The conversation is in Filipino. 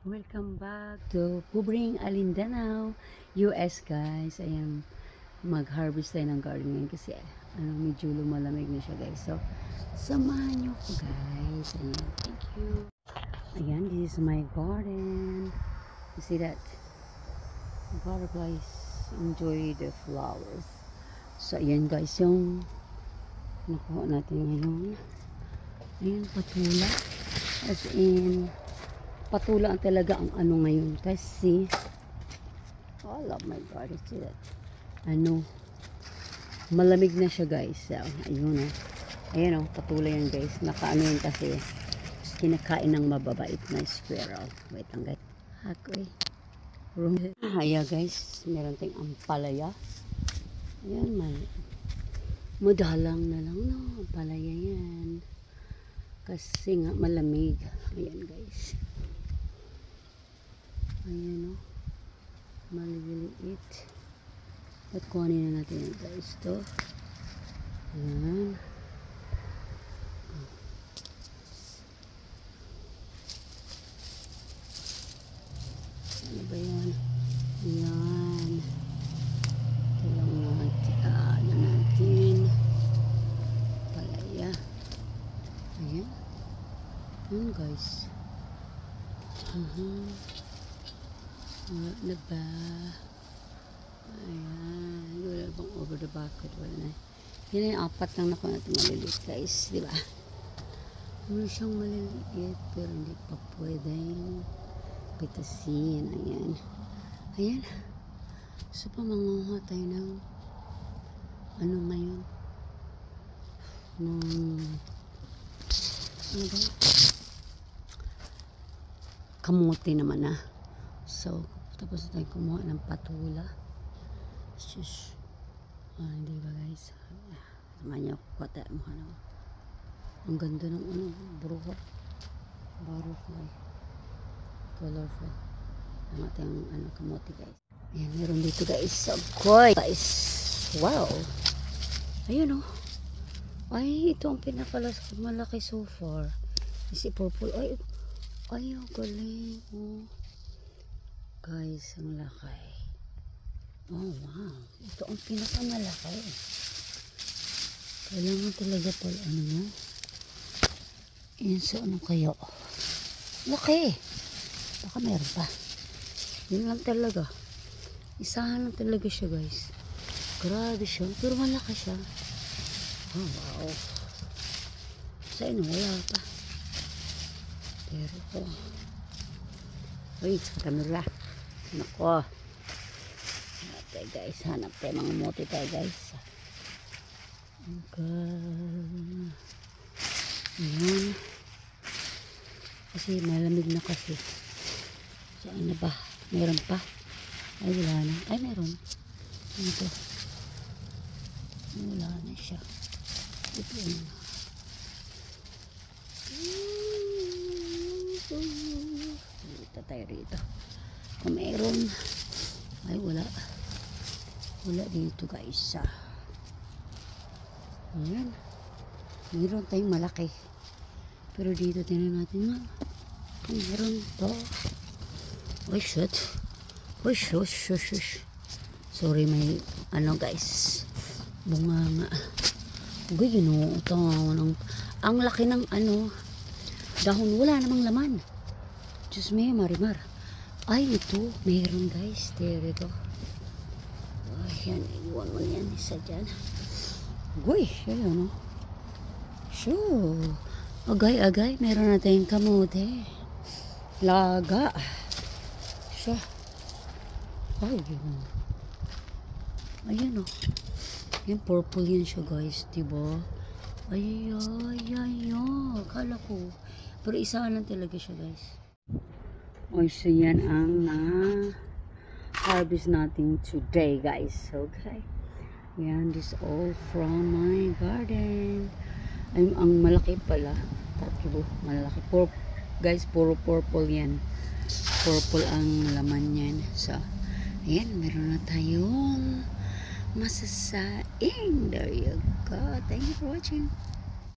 Welcome back to Pubring, Alindanao, US guys. Ayan, mag-harvest tayo ng garden ngayon kasi medyo lumalamig na siya guys. So, samahan nyo ko guys. Ayan, thank you. Ayan, this is my garden. You see that? Butterflies enjoy the flowers. So, ayan guys, yung nakuha natin ngayon. Ayan, patula. As in, patula talaga ang ano ngayon kasi oh my god, see that, malamig na siya guys. So, ayun ayan patula yan guys, nakaano yan kasi kinakain ng mababait na squirrel. Wait lang guys, ayan guys, meron tayong ampalaya. Ayan, madalang na lang ampalaya yan kasi nga malamig. Ayan guys, ayan maliliit. At kuhanin na natin yan guys to. Ayan, ano ba yan? Ayan, ito lang natin palaya. Ayan, ayan guys. Wala na ba? Ayan, wala bang over the bucket? Wala na. Yan yung apat lang nakuha natin maliliit guys, diba? Ano siyang maliliit pero hindi pa pwedeng pitasin. Ayan, ayan. So pamanguha tayo ng ano ngayon, ano ba? Kamuti naman na. So tapos na tayo kumuha ng patula. Shush. Hindi ba guys? Samahan niyo ako kata mo ang ganda ng butterfly. Colorful. Ang ating kamote guys. Ayan, meron dito guys. So guys. Wow. Ayun ay, ito ang malaki so far. Is it purple? Ay, galing. Guys, ang laki. Oh wow, ito ang pinakamalaki. Kailangan talaga pala yan sa kayo. Laki. Baka meron pa. Yun lang talaga. Isahan lang talaga siya guys. Grabe siya, pero malaki siya. Oh wow. Sa wala pa. Pero uy, sa camera. Nako. Okay guys, hanap tayo mga mote tayo guys. Okay. Ayan. Kasi malamig na kasi. Saan na ba? Meron pa? Ay wala na. Ay meron. Ito. Wala na siya. Ito yun. Dito tayo rito. Kung meron, ay wala dito guys. Ayan, meron tayong malaki pero dito tingnan natin kung meron to. Oy shit, shush. Sorry, may guys, bunga nga. Ito ang laki ng dahon, wala namang laman. Diyos me, marimar. Ay, ito, meron guys. Dito. Ayan, iwan mo yan. Isa dyan. Uy, ayan Sure. Agay, meron natin kamote. Laga. Siya. Ay, yun. Ayan Yan, purple yan siya guys. Diba? Ay. Akala ko. Pero isa lang talaga siya guys. O, so yan ang harvest natin today guys. Okay, yan, this all from my garden. Ay, ang malaki pala, tatlo, malaki guys, puro purple yan. Purple ang laman yan. So ayan, meron na tayong masasaing. There you go. Thank you for watching.